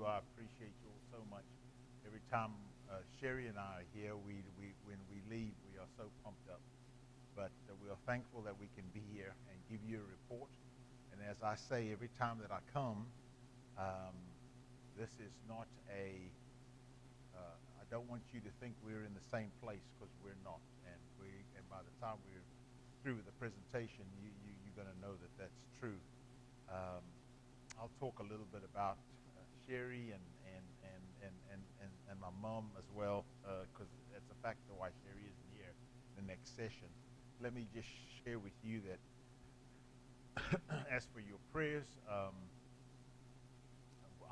you. I appreciate you all so much. Every time Sherry and I are here, when we leave, we are so pumped up. But we are thankful that we can be here and give you a report. And as I say, every time that I come, um, this is not I don't want you to think we're in the same place because we're not. And by the time we're through with the presentation, you're going to know that that's true. Um, I'll talk a little bit about Sherry and my mom as well, because it's a factor why Sherry isn't here in the next session. Let me just share with you that as for your prayers,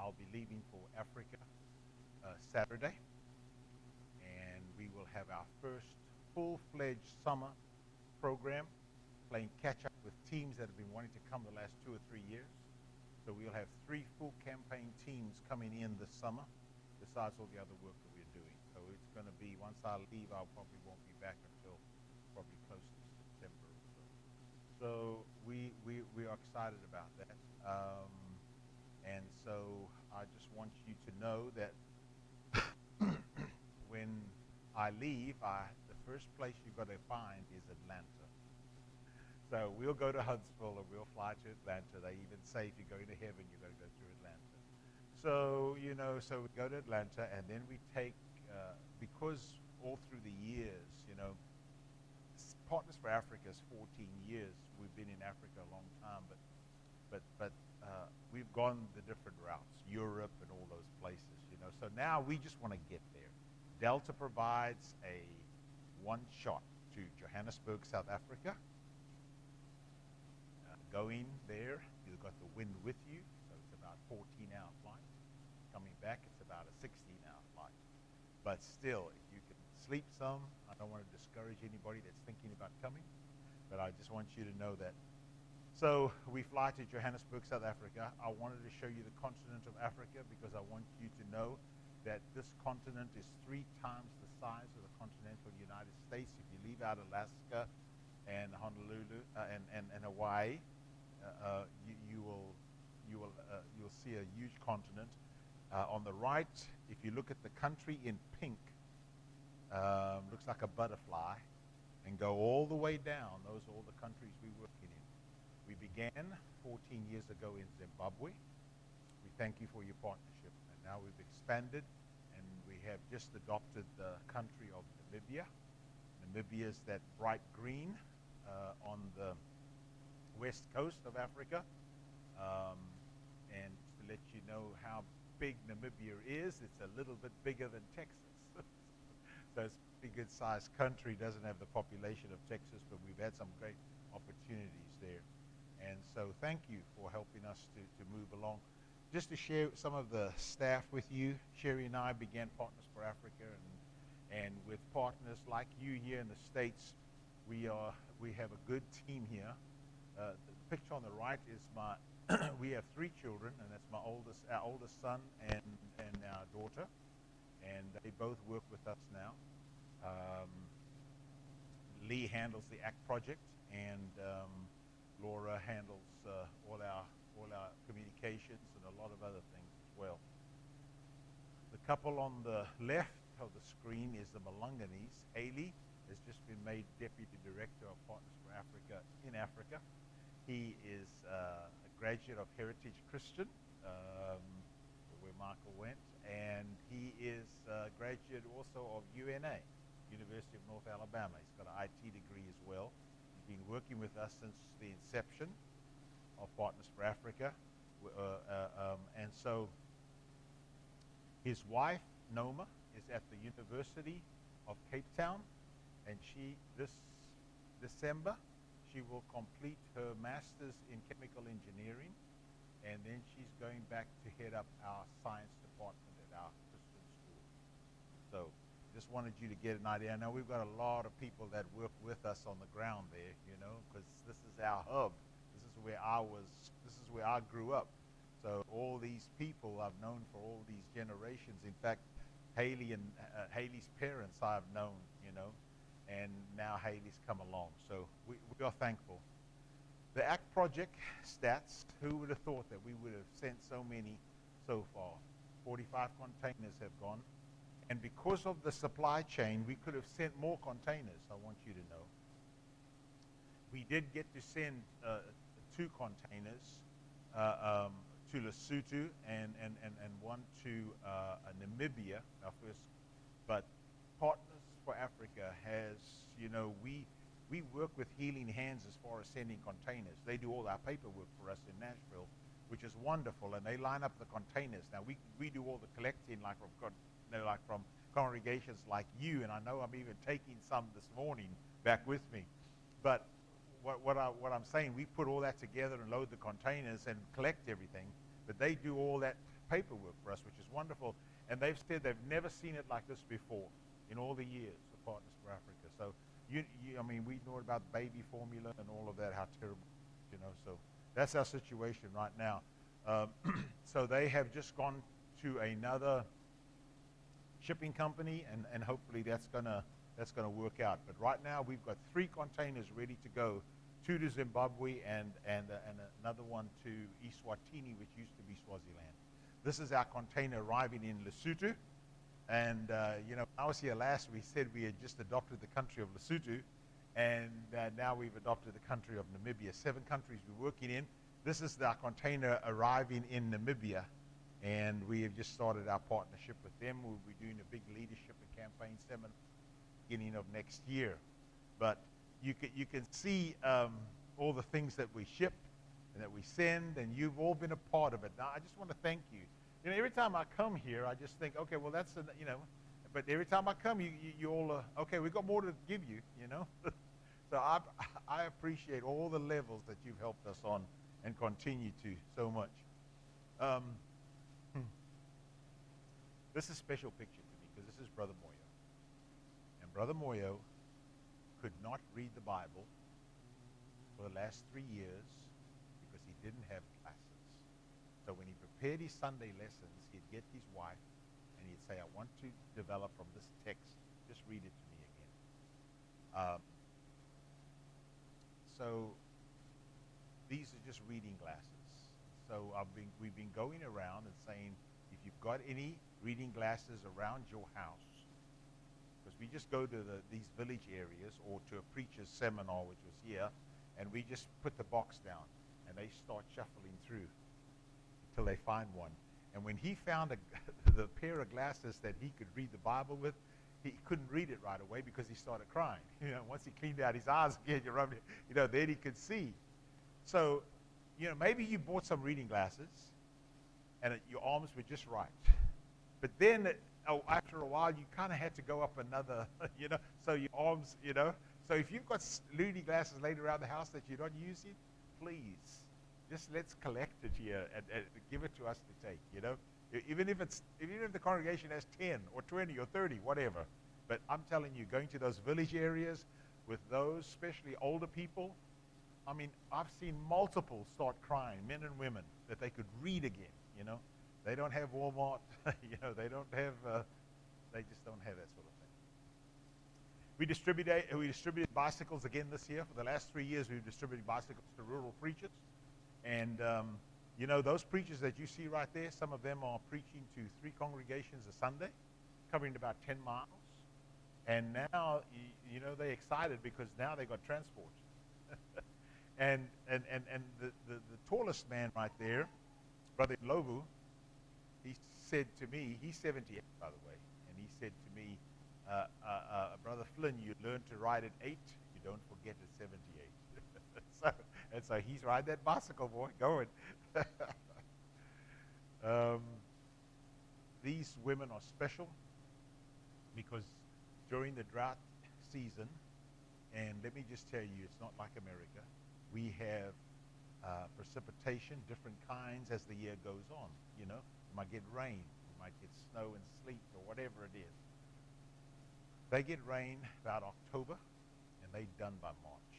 I'll be leaving for Africa Saturday, and we will have our first full-fledged summer program, playing catch-up with teams that have been wanting to come the last 2 or 3 years. So we'll have 3 full campaign teams coming in this summer, besides all the other work that we're doing. So it's going to be, once I leave, I probably won't be back until probably close to September or so. So we are excited about that. And so I just want you to know that when I leave, the first place you've got to find is Atlanta. So we'll go to Huntsville or we'll fly to Atlanta. They even say if you're going to heaven, you've got to go through Atlanta. So, so we go to Atlanta, and then we take, because all through the years, Partners for Africa is 14 years. We've been in Africa a long time, but we've gone the different routes, Europe and all those places, So now we just want to get there. Delta provides a one shot to Johannesburg, South Africa. Going there, you've got the wind with you, so it's about a 14-hour flight. Coming back, it's about a 16-hour flight. But still, if you can sleep some, I don't want to discourage anybody that's thinking about coming, but I just want you to know that. So we fly to Johannesburg, South Africa. I wanted to show you the continent of Africa because I want you to know that this continent is 3 times the size of the continental United States. If you leave out Alaska and Honolulu and Hawaii, you'll see a huge continent. On the right, if you look at the country in pink, looks like a butterfly, and go all the way down. Those are all the countries we're working in. We began 14 years ago in Zimbabwe. We thank you for your partnership. And now we've expanded, and we have just adopted the country of Namibia. Namibia is that bright green on the west coast of Africa. And to let you know how big Namibia is, it's a little bit bigger than Texas. So it's a pretty good sized country, doesn't have the population of Texas, but we've had some great opportunities there. And so thank you for helping us to move along. Just to share some of the staff with you, Sherry and I began Partners for Africa, and with partners like you here in the States, we have a good team here. The picture on the right is we have 3 children, and that's our oldest son and our daughter, and they both work with us now. Lee handles the ACT project, and Laura handles all our communications and a lot of other things as well. The couple on the left of the screen is the Malunganese. Haley has just been made Deputy Director of Partners for Africa in Africa. He is a graduate of Heritage Christian, where Michael went, and he is a graduate also of UNA, University of North Alabama. He's got an IT degree as well. He's been working with us since the inception of Partners for Africa. And so his wife, Noma, is at the University of Cape Town, and this December, she will complete her master's in chemical engineering, and then she's going back to head up our science department at our Christian school. So just wanted you to get an idea. I know we've got a lot of people that work with us on the ground there, because this is our hub. This is where I grew up. So all these people I've known for all these generations. In fact, Haley's parents I've known, and now Haley's come along. So we are thankful. The ACT project stats, who would have thought that we would have sent so many so far? 45 containers have gone. And because of the supply chain, we could have sent more containers, I want you to know. We did get to send 2 containers to Lesotho and one to Namibia, our first. But Partners for Africa has, we work with Healing Hands as far as sending containers. They do all our paperwork for us in Nashville, which is wonderful, and they line up the containers. Now we do all the collecting, like from congregations like you, and I know I'm even taking some this morning back with me. But what I'm saying, we put all that together and load the containers and collect everything, but they do all that paperwork for us, which is wonderful. And they've said they've never seen it like this before in all the years of Partners for Africa. So we know about baby formula and all of that, how terrible, so that's our situation right now. So they have just gone to another shipping company, and hopefully that's gonna work out. But right now we've got 3 containers ready to go, 2 to Zimbabwe and another one to Eswatini, which used to be Swaziland. This is our container arriving in Lesotho. And, when I was here last, we said we had just adopted the country of Lesotho, and now we've adopted the country of Namibia. 7 countries we're working in. This is our container arriving in Namibia, and we have just started our partnership with them. We'll be doing a big leadership and campaign seminar beginning of next year. But you can see all the things that we ship and that we send, and you've all been a part of it. Now, I just want to thank you. Every time I come here, I just think, okay, well, that's, but every time I come, you all, okay, we've got more to give you, So I appreciate all the levels that you've helped us on and continue to so much. This is a special picture to me because this is Brother Moyo. And Brother Moyo could not read the Bible for the last 3 years because he didn't have classes. So when he prepared his Sunday lessons, he'd get his wife and he'd say, I want to develop from this text. Just read it to me again. So these are just reading glasses. So we've been going around and saying, if you've got any reading glasses around your house, because we just go to these village areas or to a preacher's seminar, which was here, and we just put the box down and they start shuffling through till they find one. And when he found the pair of glasses that he could read the Bible with, he couldn't read it right away because he started crying. Once he cleaned out his eyes again, then he could see. So, maybe you bought some reading glasses and your arms were just right. But then, after a while, you kind of had to go up another, so your arms, So if you've got reading glasses laid around the house that you're not using, please, just let's collect it here and give it to us to take, Even if the congregation has 10 or 20 or 30, whatever. But I'm telling you, going to those village areas with those, especially older people, I've seen multiple start crying, men and women, that they could read again, They don't have Walmart, they don't have, they just don't have that sort of thing. We distributed bicycles again this year. For the last 3 years, we've distributed bicycles to rural preachers. And, those preachers that you see right there, some of them are preaching to 3 congregations a Sunday, covering about 10 miles. And now, they're excited because now they got transport. and the tallest man right there, Brother Lobu, he said to me, he's 78, by the way, and he said to me, Brother Flynn, you learn to ride at 8, you don't forget at 78. So he's riding that bicycle, boy, going. These women are special because during the drought season, and let me just tell you, it's not like America. We have precipitation, different kinds as the year goes on. You might get rain, you might get snow and sleet or whatever it is. They get rain about October, and they're done by March.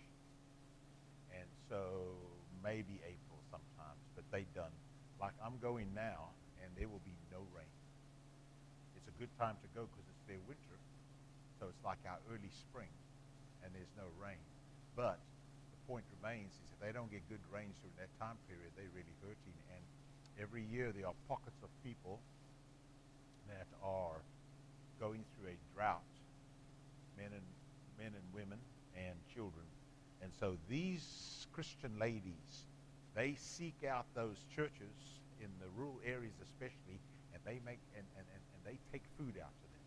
And so maybe April sometimes, but they done. Like I'm going now, and there will be no rain. It's a good time to go because it's their winter. So it's like our early spring, and there's no rain. But the point remains is if they don't get good rains during that time period, they're really hurting. And every year there are pockets of people that are going through a drought, men and women and children. And so these Christian ladies, they seek out those churches in the rural areas especially, and they make and they take food out to them.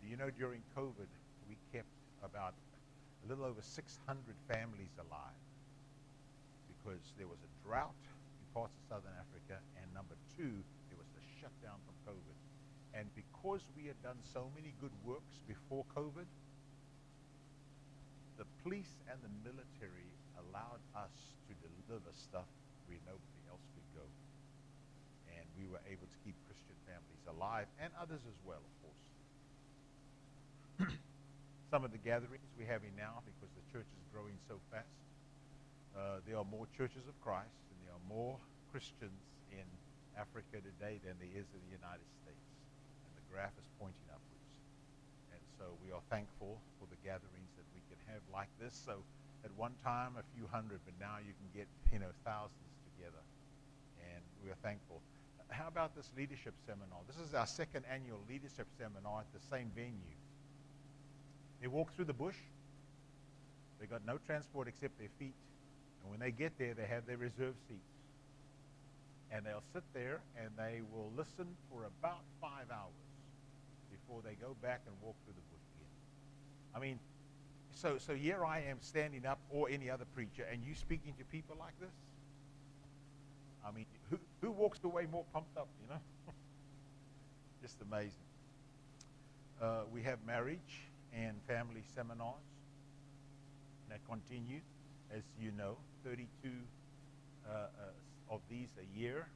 Do you know during COVID we kept about a little over 600 families alive because there was a drought in parts of Southern Africa, and number two, there was the shutdown from COVID. And because we had done so many good works before COVID, the police and the military allowed us to deliver stuff where nobody else could go. And we were able to keep Christian families alive, and others as well, of course. Some of the gatherings we're having now, because the church is growing so fast, there are more churches of Christ, and there are more Christians in Africa today than there is in the United States. And the graph is pointing upwards. And so we are thankful for the gatherings that we can have like this. So at one time, a few hundred, but now you can get, thousands together. And we are thankful. How about this leadership seminar? This is our second annual leadership seminar at the same venue. They walk through the bush. They got no transport except their feet. And when they get there, they have their reserved seats. And they'll sit there and they will listen for about 5 hours before they go back and walk through the bush again. I mean, so here I am standing up, or any other preacher, and you speaking to people like this? I mean, who walks away more pumped up, Just amazing. We have marriage and family seminars that continue, as you know, 32 of these a year,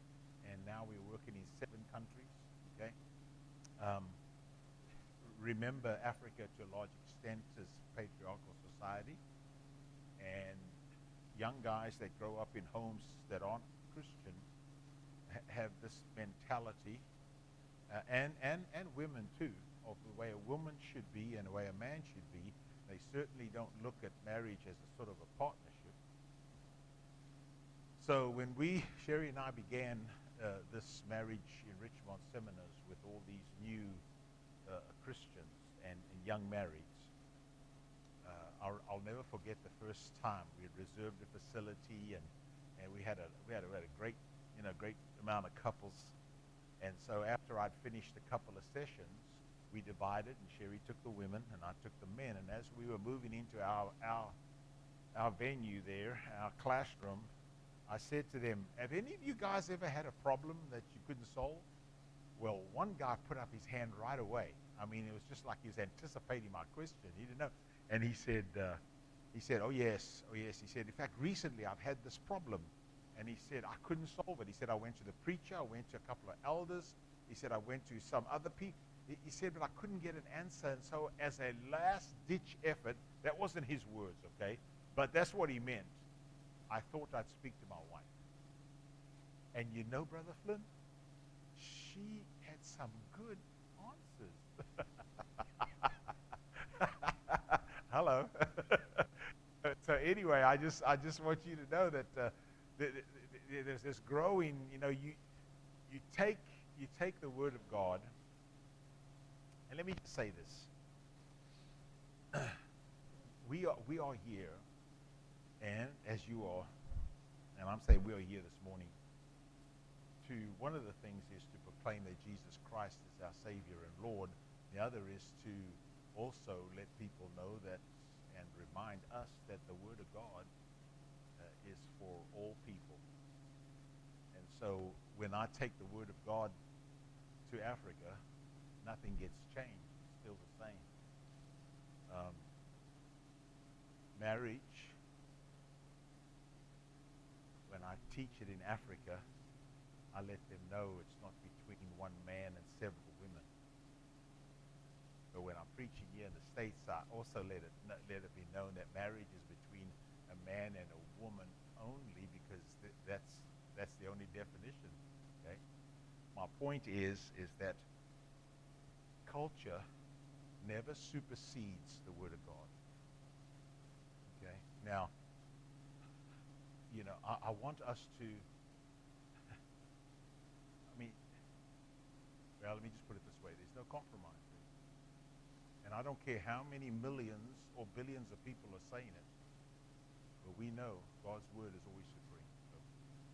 and now we're working in 7 countries, okay? Remember, Africa to a large extent is patriarchal society, and young guys that grow up in homes that aren't Christian have this mentality, and women too, of the way a woman should be and the way a man should be. They certainly don't look at marriage as a sort of a partnership. So when Sherry and I began this marriage enrichment seminars with all these new Christians and young marrieds, I'll never forget the first time we had reserved a facility, and we had a great great amount of couples. And so after I'd finished a couple of sessions, we divided, and Sherry took the women and I took the men. And as we were moving into our venue there, our classroom, I said to them, have any of you guys ever had a problem that you couldn't solve? Well, one guy put up his hand right away. I mean, it was just like he was anticipating my question. He didn't know. And he said, oh yes. He said, in fact, recently I've had this problem. And he said, I couldn't solve it. He said, I went to the preacher, I went to a couple of elders. He said, I went to some other people. He said, but I couldn't get an answer. And so as a last-ditch effort, that wasn't his words, okay? But that's what he meant. I thought I'd speak to my wife. And you know, Brother Flynn, she had some good answers. Hello. So anyway, I just want you to know that there's this growing, you take the Word of God, and let me just say this. We are here, and as you are, and I'm saying we are here this morning, one of the things is to proclaim that Jesus Christ is our Savior and Lord. The other is to also let people know that, and remind us that the Word of God is for all people. And so when I take the Word of God to Africa, nothing gets changed. It's still the same. Marriage, when I teach it in Africa, I let them know it's not between one man and several women. But when I'm preaching here in the States, I also let it be known that marriage is between a man and a woman only, because that's the only definition. Okay. My point is that culture never supersedes the Word of God. Okay. Now, I want us to. let me just put it this way. There's no compromise there. And I don't care how many millions or billions of people are saying it, but we know God's word is always supreme. So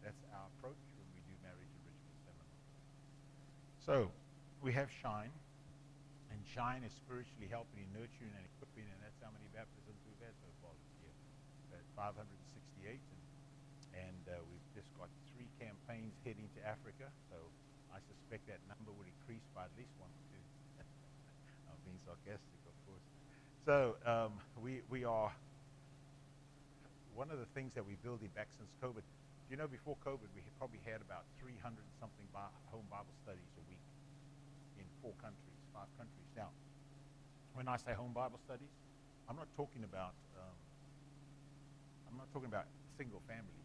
that's our approach when we do marriage enrichment seminars. So we have Shine, and Shine is spiritually helping and nurturing and equipping, and that's how many baptisms we've had so far this year. At 568, and we've just got 3 campaigns heading to Africa, so I suspect that number would increase by at least 1 or 2. I'm being sarcastic, of course. So we are, one of the things that we're building back since COVID, you know, before COVID, we had probably had about 300 something home Bible studies a week in 4 countries, 5 countries. Now, when I say home Bible studies, I'm not talking about single families.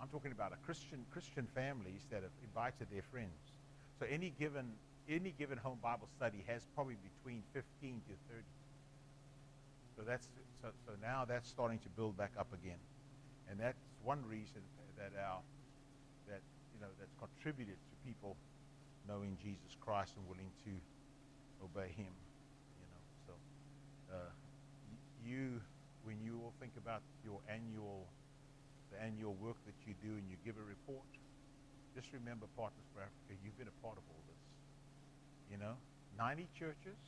I'm talking about Christian families that have invited their friends. So any given home Bible study has probably between 15 to 30. So now that's starting to build back up again, and that's one reason that's contributed to people knowing Jesus Christ and willing to obey Him. So when you all think about the annual work that you do and you give a report, just remember Partners4Africa. You've been a part of all this. 90 churches,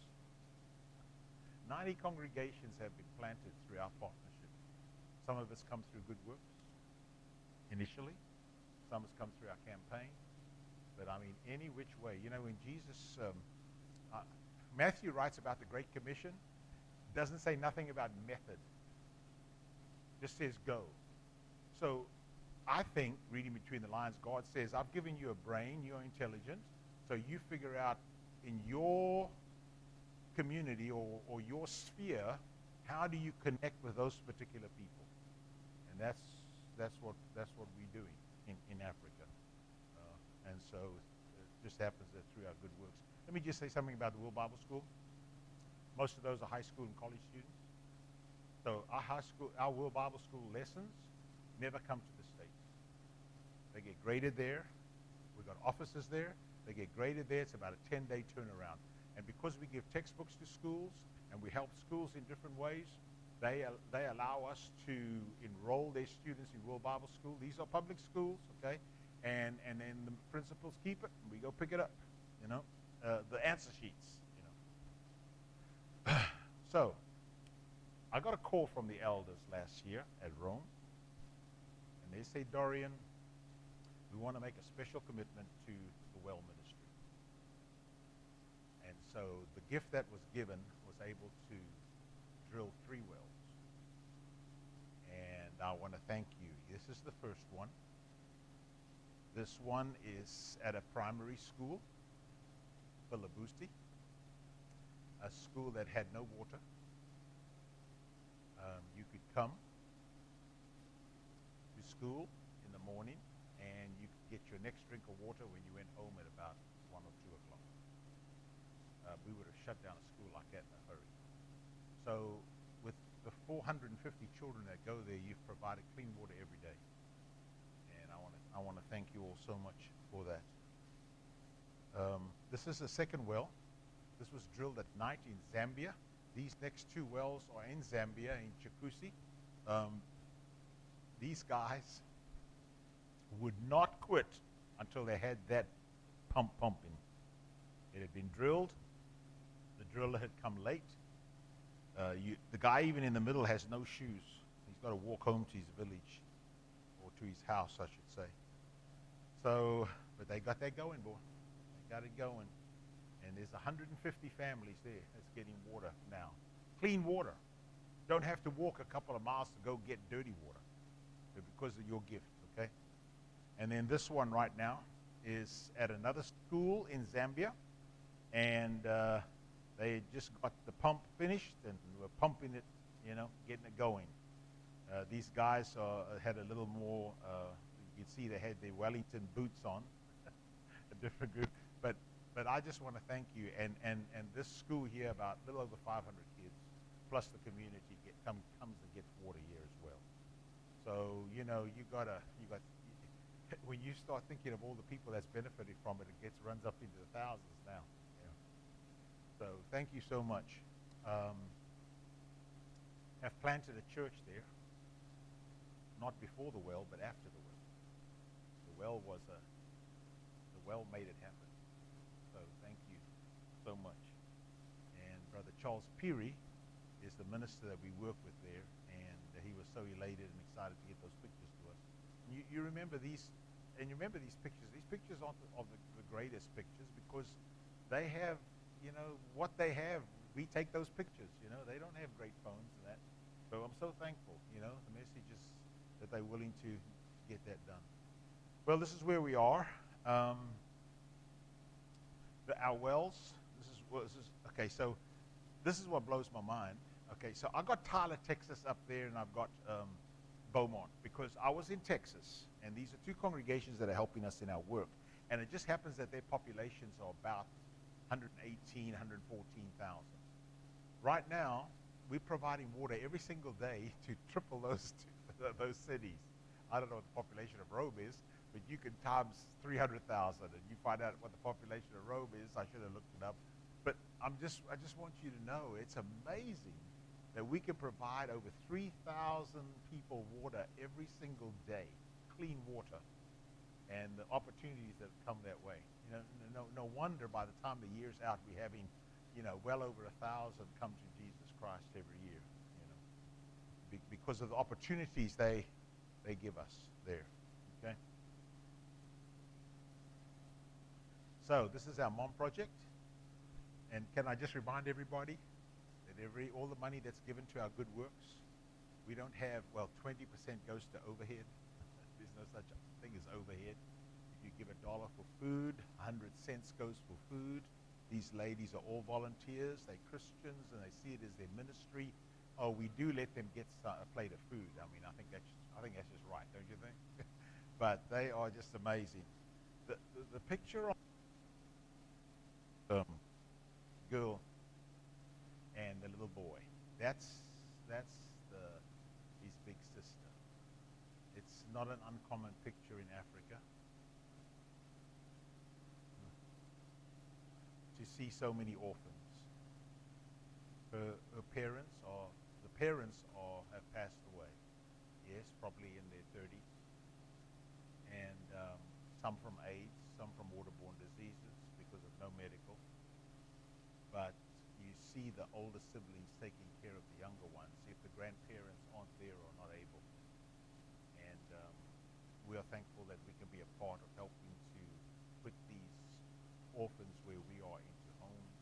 90 congregations have been planted through our partnership. Some of us come through good works initially. Some has come through our campaign. But I mean, any which way. When Jesus, Matthew writes about the Great Commission, doesn't say nothing about method. Just says go. So I think, reading between the lines, God says, I've given you a brain, you're intelligent, so you figure out in your community or your sphere, how do you connect with those particular people? And that's what we're doing in Africa. And so it just happens that through our good works. Let me just say something about the World Bible School. Most of those are high school and college students. So our World Bible School lessons never come to the States. They get graded there. We've got offices there. They get graded there. It's about a 10-day turnaround. And because we give textbooks to schools and we help schools in different ways, they allow us to enroll their students in World Bible School. These are public schools, okay? And then the principals keep it, and we go pick it up, the answer sheets, So, I got a call from the elders last year at Rome, and they say, Dorian, we want to make a special commitment to the well ministry. And so the gift that was given was able to drill 3 wells. And I want to thank you. This is the first one. This one is at a primary school, Philabusti, a school that had no water. You could come to school in the morning and you could get your next drink of water when you went home at about 1 or 2 o'clock. We would have shut down a school like that in a hurry. So with the 450 children that go there, you've provided clean water every day. And I want to thank you all so much for that. This is the second well. This was drilled at night in Zambia. These next 2 wells are in Zambia, in Chikusi. These guys would not quit until they had that pump pumping. It had been drilled. The driller had come late. The guy even in the middle has no shoes. He's got to walk home to his village, or to his house, I should say. So, but they got that going, boy. They got it going. And there's 150 families there that's getting water now. Clean water. Don't have to walk a couple of miles to go get dirty water, but because of your gift, okay? And then this one right now is at another school in Zambia, and they just got the pump finished and were pumping it, getting it going. These guys had a little more, you can see they had their Wellington boots on, a different group. But I just want to thank you, and this school here, about a little over 500 kids, plus the community comes and gets water here as well. So when you start thinking of all the people that's benefited from it, runs up into the thousands now. Yeah. So thank you so much. Have planted a church there, not before the well, but after the well. The well made it happen. So thank you so much. And Brother Charles Peary is the minister that we work with there, and he was so elated and excited to get those pictures to us. And you remember these, and you remember these pictures. These pictures aren't the greatest pictures because they have, what they have. We take those pictures. They don't have great phones and that. So I'm so thankful. The message is that they're willing to get that done. Well, this is where we are. Our wells. Okay. So this is what blows my mind. Okay, so I got Tyler, Texas up there, and I've got Beaumont, because I was in Texas, and these are two congregations that are helping us in our work. And it just happens that their populations are about 118, 114,000. Right now, we're providing water every single day to triple those cities. I don't know what the population of Rome is, but you can times 300,000, and you find out what the population of Rome is. I should have looked it up. But I just want you to know it's amazing that we can provide over 3,000 people water every single day, clean water, and the opportunities that come that way. No wonder by the time the year's out, we're having, well over 1,000 come to Jesus Christ every year, because of the opportunities they give us there. Okay. So this is our MOM project. And can I just remind everybody that all the money that's given to our good works, we don't have, 20% goes to overhead. There's no such thing as overhead. If you give $1 for food, 100 cents goes for food. These ladies are all volunteers. They're Christians, and they see it as their ministry. Oh, we do let them get a plate of food. I mean, I think that's just right, don't you think? But they are just amazing. The picture of girl and the little boy. That's his big sister. It's not an uncommon picture in Africa to see so many orphans. Her parents have passed away. Yes, probably in their 30s, and some from AIDS, some from waterborne diseases because of no medical. But you see the older siblings taking care of the younger ones if the grandparents aren't there or not able. And we are thankful that we can be a part of helping to put these orphans where we are into homes,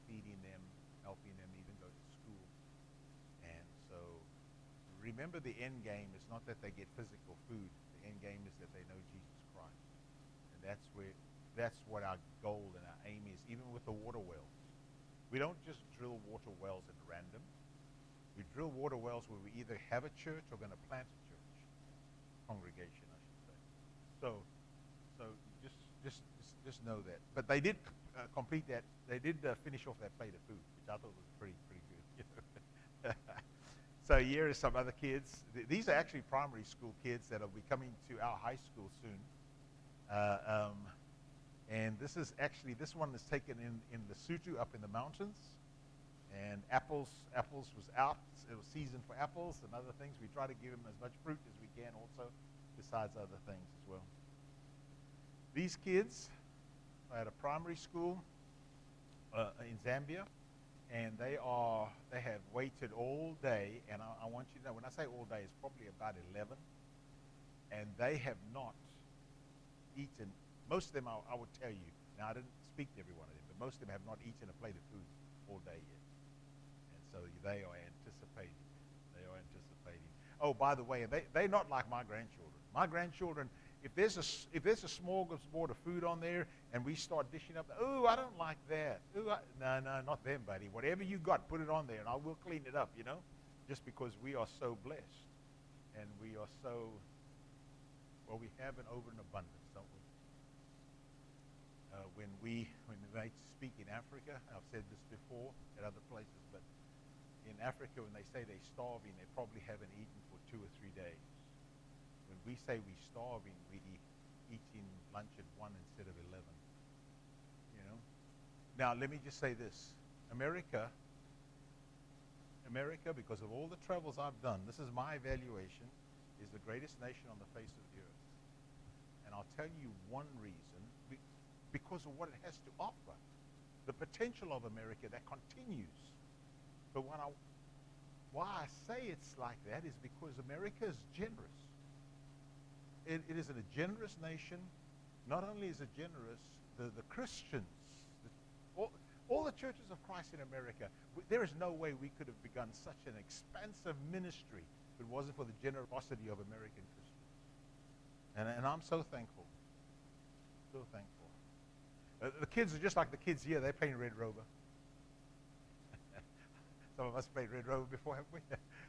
feeding them, helping them even go to school. And so remember, the end game is not that they get physical food. The end game is that they know Jesus Christ. And that's what our goal and our aim is, even with the water wells. We don't just drill water wells at random. We drill water wells where we either have a church or going to plant a church, congregation, I should say. So just know that. But they did complete that. They did finish off that plate of food, which I thought was pretty good. So here are some other kids. These are actually primary school kids that will be coming to our high school soon. And this one is taken in Lesotho up in the mountains. And apples was out. It was season for apples and other things. We try to give them as much fruit as we can also, besides other things as well. These kids are at a primary school in Zambia, and they have waited all day. And I want you to know, when I say all day, it's probably about 11. And they have not eaten. Most of them, I would tell you, now I didn't speak to every one of them, but most of them have not eaten a plate of food all day yet. And so they are anticipating. Oh, by the way, they're not like my grandchildren. My grandchildren, if there's a smorgasbord of food on there and we start dishing up, oh, I don't like that. No, not them, buddy. Whatever you got, put it on there and I will clean it up, just because we are so blessed and we are so, we have an over and abundance, don't we? When they speak in Africa, I've said this before at other places, but in Africa, when they say they're starving, they probably haven't eaten for 2 or 3 days. When we say we're starving, we're eating lunch at 1 instead of 11. Now, let me just say this. America, because of all the travels I've done, this is my evaluation, is the greatest nation on the face of the earth. And I'll tell you one reason, because of what it has to offer. The potential of America that continues. But why I say it's like that is because America is generous. It is a generous nation. Not only is it generous, the Christians, all the churches of Christ in America, there is no way we could have begun such an expansive ministry if it wasn't for the generosity of American Christians. And I'm so thankful. So thankful. The kids are just like the kids here. They're playing Red Rover. Some of us played Red Rover before, haven't we?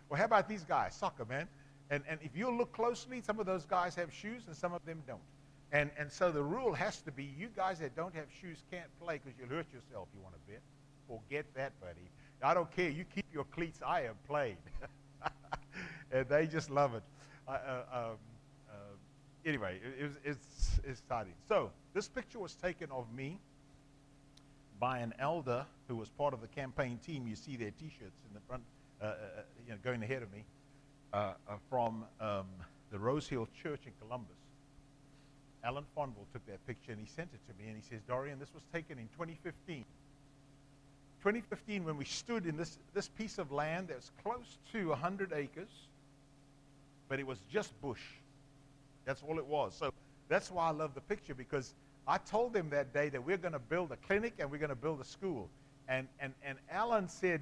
Well, how about these guys? Soccer, man. And if you look closely, some of those guys have shoes and some of them don't. And so the rule has to be, you guys that don't have shoes can't play because you'll hurt yourself, you want to bet. Forget that, buddy. I don't care. You keep your cleats. I have played. And they just love it. Anyway, it's exciting. So this picture was taken of me by an elder who was part of the campaign team. You see their T-shirts in the front, going ahead of me, from the Rose Hill Church in Columbus. Alan Fonville took that picture and he sent it to me and he says, Dorian, this was taken in 2015. 2015, when we stood in this piece of land that was close to 100 acres, but it was just bush. That's all it was. So that's why I love the picture, because I told them that day that we're going to build a clinic and we're going to build a school. And Alan said,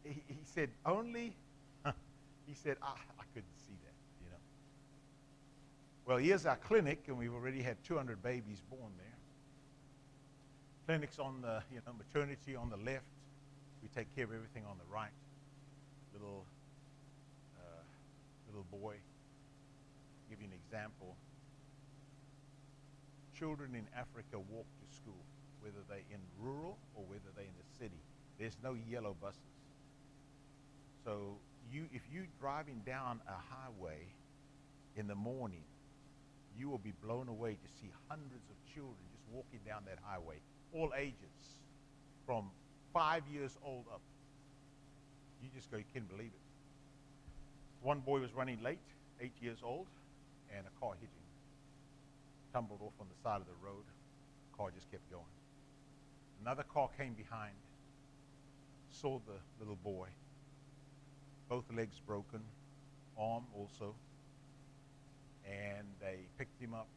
he said, only, he said, I couldn't see that, you know. Well, here's our clinic, and we've already had 200 babies born there. Clinic's on the, maternity on the left. We take care of everything on the right. Little boy. Give you an example. Children in Africa walk to school, whether they're in rural or whether they're in the city. There's no yellow buses. So if you're driving down a highway in the morning, you will be blown away to see hundreds of children just walking down that highway, all ages, from 5 years old up. You just go, you can't believe it. One boy was running late, 8 years old, and a car hit him. Tumbled off on the side of the road. The car just kept going. Another car came behind, saw the little boy, both legs broken, arm also, and they picked him up,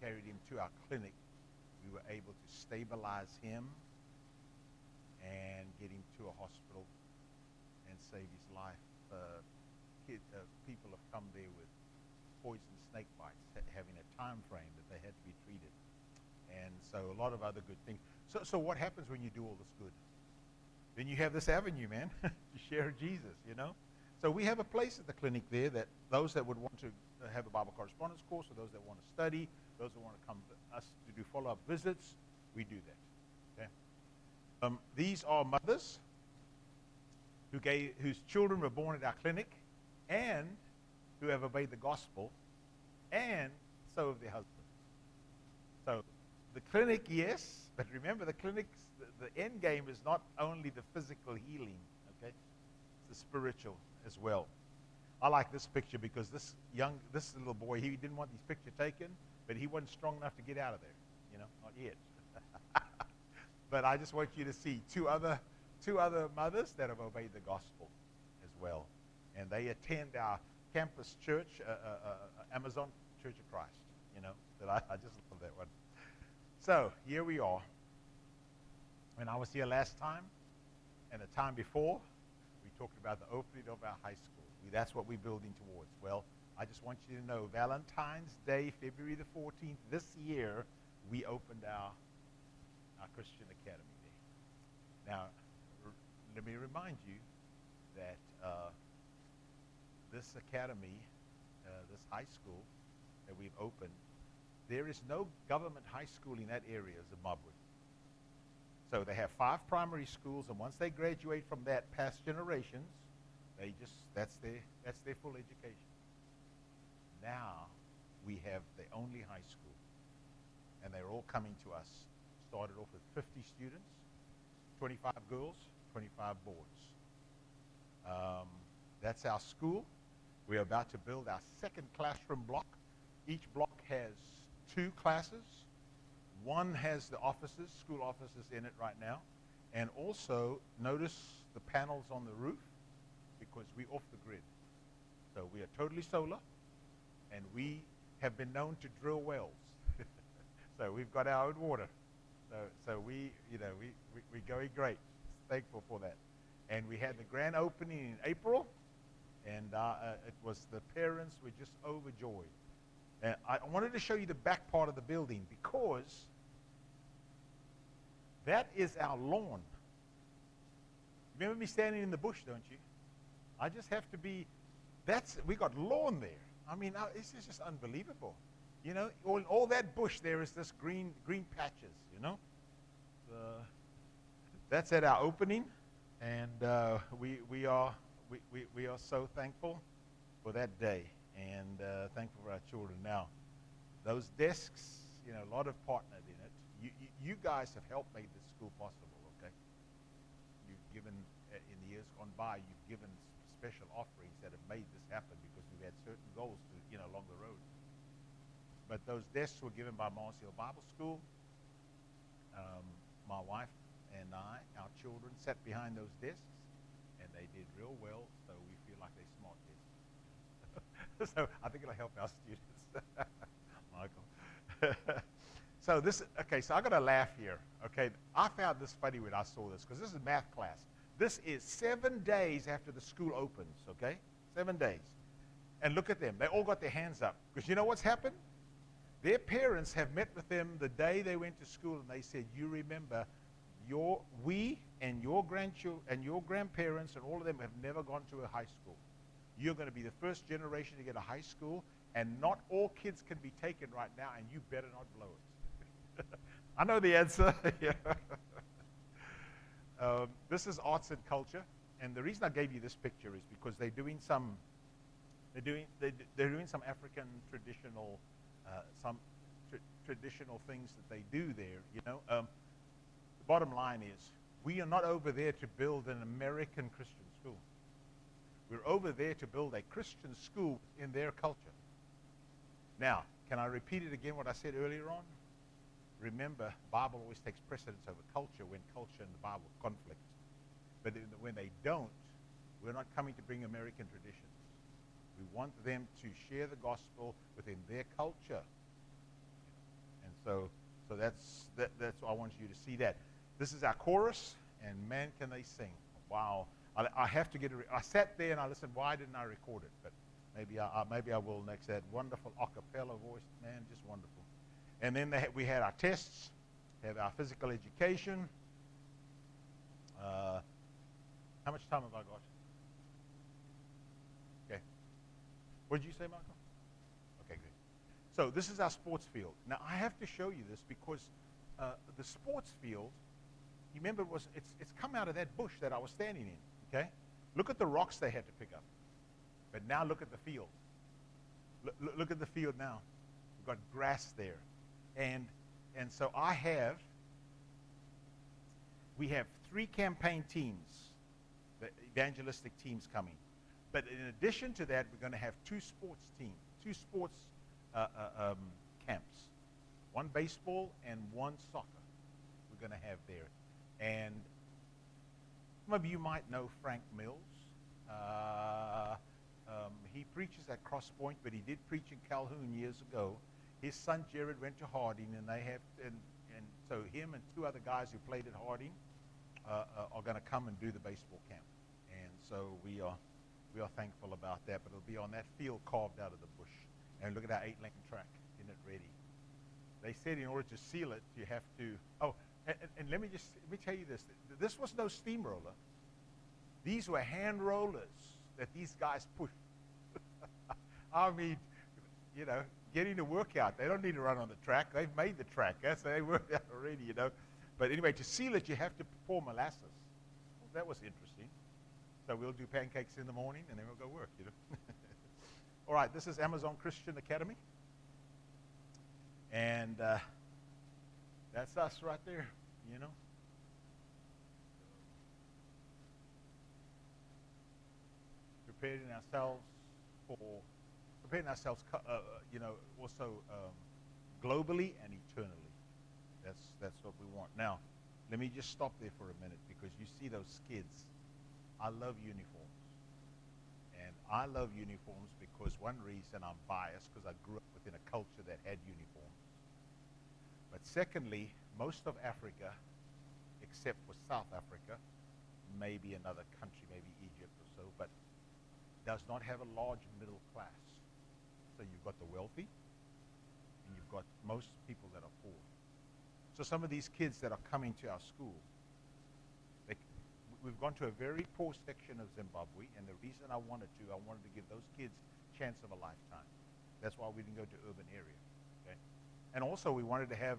carried him to our clinic. We were able to stabilize him and get him to a hospital and save his life. People have come there with poison snake bites, having a time frame that they had to be treated. And so a lot of other good things. So what happens when you do all this good? Then you have this avenue, man, to share Jesus, So we have a place at the clinic there that those that would want to have a Bible correspondence course, or those that want to study, those that want to come to us to do follow-up visits, we do that. Okay. These are mothers whose children were born at our clinic and who have obeyed the gospel, and so have their husbands. So the clinic, yes, but remember the clinic's, the end game is not only the physical healing, okay? It's the spiritual as well. I like this picture because this little boy, he didn't want his picture taken, but he wasn't strong enough to get out of there, not yet. But I just want you to see two other mothers that have obeyed the gospel as well. And they attend our campus church, Amazon Church of Christ, that I just love that one. So here we are. When I was here last time and the time before, we talked about the opening of our high school. That's what we're building towards. Well, I just want you to know, Valentine's Day, February the 14th, this year, we opened our Christian Academy there. Now, let me remind you that this academy, this high school that we've opened, there is no government high school in that area, Zimbabwe. So they have 5 primary schools, and once they graduate from that, past generations, that's their full education. Now we have the only high school, and they're all coming to us. Started off with 50 students, 25 girls, 25 boys. That's our school. We're about to build our second classroom block. Each block has 2 classes. One has the offices, school offices in it right now. And also, notice the panels on the roof because we're off the grid. So we are totally solar, and we have been known to drill wells. So we've got our own water. So we're going great. Thankful for that. And we had the grand opening in April, and it was, the parents were just overjoyed. And I wanted to show you the back part of the building because that is our lawn. Remember me standing in the bush, don't you? I just have to be, we got lawn there. I mean, this is just unbelievable. You know, all that bush there is this green patches, you know. That's at our opening, and we are so thankful for that day, and thankful for our children. Now, those desks, you know, a lot have partnered in it. You guys have helped make this school possible, okay? You've given, in the years gone by, you've given special offerings that have made this happen because we've had certain goals to, along the road. But those desks were given by Mars Hill Bible School. My wife and I, our children, sat behind those desks, and they did real well, so we feel like they're smart desks. So I think it'll help our students. Michael. So I got to laugh here. Okay, I found this funny when I saw this, because this is math class. This is 7 days after the school opens, okay? 7 days. And look at them. They all got their hands up. Because you know what's happened? Their parents have met with them the day they went to school, and they said, you remember, we and your grandchildren and your grandparents and all of them have never gone to a high school. You're going to be the first generation to get a high school, and not all kids can be taken right now, and you better not blow it. I know the answer. This is arts and culture, and the reason I gave you this picture is because they're doing some African traditional traditional things that they do there. The bottom line is, we are not over there to build an American Christian school. We're over there to build a Christian school in their culture. Now, can I repeat it again, what I said earlier on? Remember, Bible always takes precedence over culture when culture and the Bible conflict. But when they don't, we're not coming to bring American traditions. We want them to share the gospel within their culture. And so that's I want you to see that. This is our chorus, and man, can they sing. Wow. I have to get it. I sat there and I listened, why didn't I record it? But maybe I will next. That wonderful a cappella voice, man, just wonderful. And then we had our tests, have our physical education. How much time have I got? Okay. What did you say, Michael? Okay, good. So this is our sports field. Now, I have to show you this because the sports field, you remember, it's come out of that bush that I was standing in, okay? Look at the rocks they had to pick up. But now look at the field. Look at the field now. We've got grass there. And so we have 3 campaign teams, the evangelistic teams coming. But in addition to that, we're going to have 2 sports teams, 2 sports camps. 1 baseball and 1 soccer we're going to have there. And some of you might know Frank Mills. He preaches at Cross Point, but he did preach in Calhoun years ago. His son Jared went to Harding, and so him and 2 other guys who played at Harding are going to come and do the baseball camp. And so we are thankful about that. But it'll be on that field carved out of the bush. And look at our 8-lane track, isn't it ready? They said in order to seal it, you have to. Oh, and let me tell you this. This was no steamroller. These were hand rollers that these guys pushed. I mean, getting to work out. They don't need to run on the track. They've made the track. They worked out already, But anyway, to seal it, you have to pour molasses. Well, that was interesting. So we'll do pancakes in the morning, and then we'll go work, All right, this is Amazon Christian Academy. And that's us right there, preparing ourselves for, also globally and eternally. That's what we want. Now, let me just stop there for a minute, because you see those skids. I love uniforms. And I love uniforms because one reason, I'm biased because I grew up within a culture that had uniforms. But secondly, most of Africa, except for South Africa, maybe another country, maybe Egypt or so, but does not have a large middle class. So you've got the wealthy, and you've got most people that are poor. So some of these kids that are coming to our school, we've gone to a very poor section of Zimbabwe, and the reason I wanted to give those kids a chance of a lifetime. That's why we didn't go to urban area. Okay? And also we wanted to have,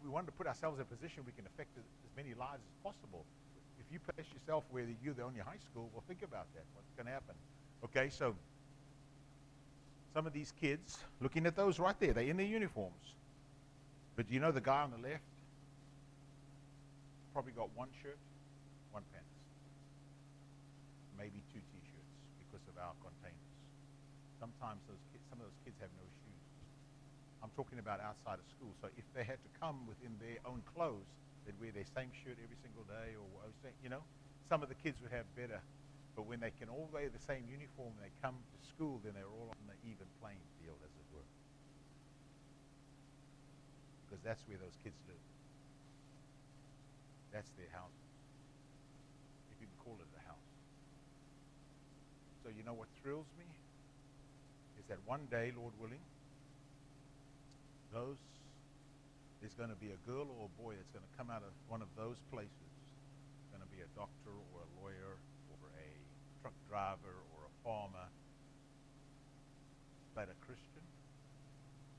we wanted to put ourselves in a position we can affect as many lives as possible. If you place yourself where you're the only high school, well, think about that. What's going to happen? Okay, so some of these kids, looking at those right there, they're in their uniforms. But do you know the guy on the left probably got one shirt, one pants, maybe two T-shirts because of our containers. Sometimes some of those kids have no shoes. I'm talking about outside of school. So if they had to come within their own clothes, they'd wear their same shirt every single day, or some of the kids would have better. But when they can all wear the same uniform and they come to school, then they're all on the even playing field, as it were. Because that's where those kids live. That's their house, if you can call it a house. So you know what thrills me? Is that one day, Lord willing, there's going to be a girl or a boy that's going to come out of one of those places. It's going to be a doctor or a lawyer or a truck driver or a farmer, but a Christian.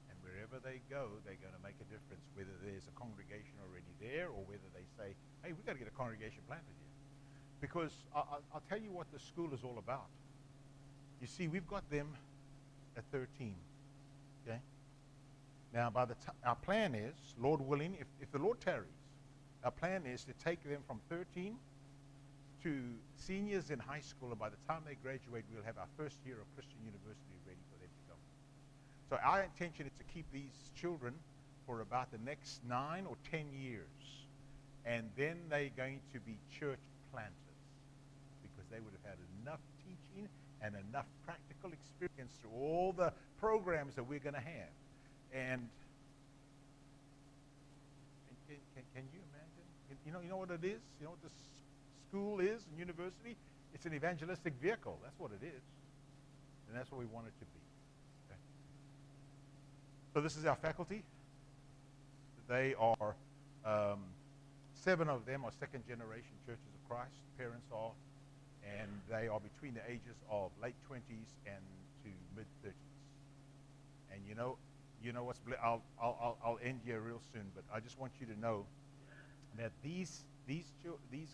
And wherever they go, they're going to make a difference, whether there's a congregation already there or whether they say, hey, we've got to get a congregation planted here. Because I'll tell you what the school is all about. You see, we've got them at 13, okay? Now, our plan is, Lord willing, if the Lord tarries, our plan is to take them from 13 to seniors in high school, and by the time they graduate, we'll have our first year of Christian university ready for them to go. So our intention is to keep these children for about the next 9 or 10 years, and then they're going to be church planters, because they would have had enough teaching and enough practical experience through all the programs that we're going to have. And can you imagine? You know what it is? You know what the school is and university? It's an evangelistic vehicle. That's what it is. And that's what we want it to be. Okay? So this is our faculty. They are, 7 of them are second generation Churches of Christ. Parents are, and they are between the ages of late 20s and to mid 30s. And you know what's, I'll end here real soon, but I just want you to know that these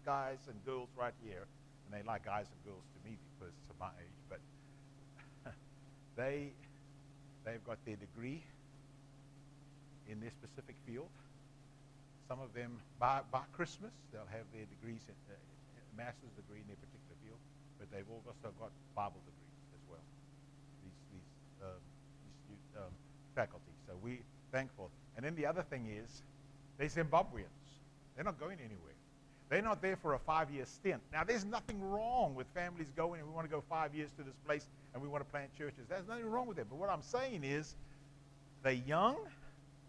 guys and girls right here, and they like guys and girls to me because of my age, but they've got their degree in their specific field. Some of them, by Christmas, they'll have their degrees, master's degree in their particular field, but they've also got Bible degrees as well. These faculty. So we're thankful. And then the other thing is, they're Zimbabweans. They're not going anywhere. They're not there for a 5-year stint. Now, there's nothing wrong with families going and we want to go 5 years to this place and we want to plant churches. There's nothing wrong with that. But what I'm saying is, they're young.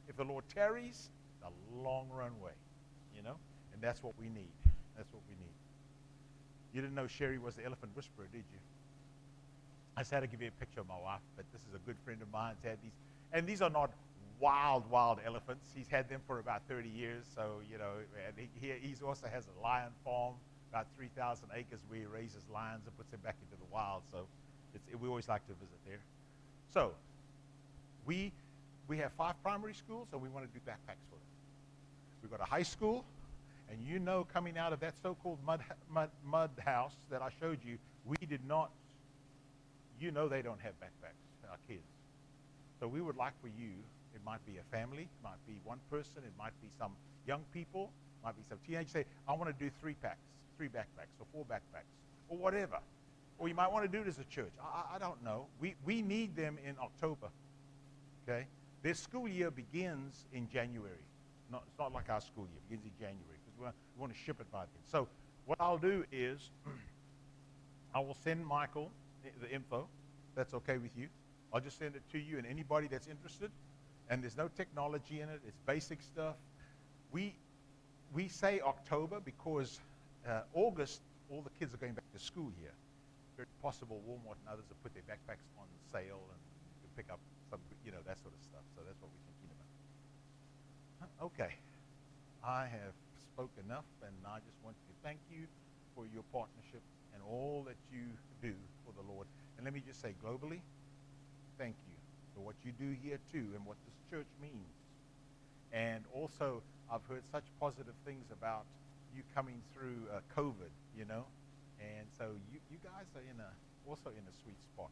If the Lord tarries, it's a long runway, and that's what we need. That's what we need. You didn't know Sherry was the elephant whisperer, did you? I just had to give you a picture of my wife, but this is a good friend of mine who's had these. And these are not wild elephants. He's had them for about 30 years. So, and he also has a lion farm, about 3,000 acres, where he raises lions and puts them back into the wild. So we always like to visit there. So we have 5 primary schools, and we want to do backpacks for them. We've got a high school, and coming out of that so-called mud house that I showed you, we did not, they don't have backpacks, our kids. So we would like for you, it might be a family, it might be one person, it might be some young people, it might be some teenagers, say, I want to do 3 backpacks or 4 backpacks. or whatever. Or you might want to do it as a church. I don't know. We need them in October, okay? Their school year begins in January. It's not like our school year. It begins in January because we want to ship it by then. So what I'll do is I will send Michael the info. That's okay with you. I'll just send it to you and anybody that's interested. And there's no technology in it. It's basic stuff. We say October because August, all the kids are going back to school here. Very possible Walmart and others have put their backpacks on sale and you can pick up some, that sort of stuff. So that's what we're thinking about. Okay. I have spoken enough, and I just want to thank you for your partnership and all that you do for the Lord. And let me just say globally, thank you for what you do here too and what this church means. And also, I've heard such positive things about you coming through COVID, and so you guys are also in a sweet spot.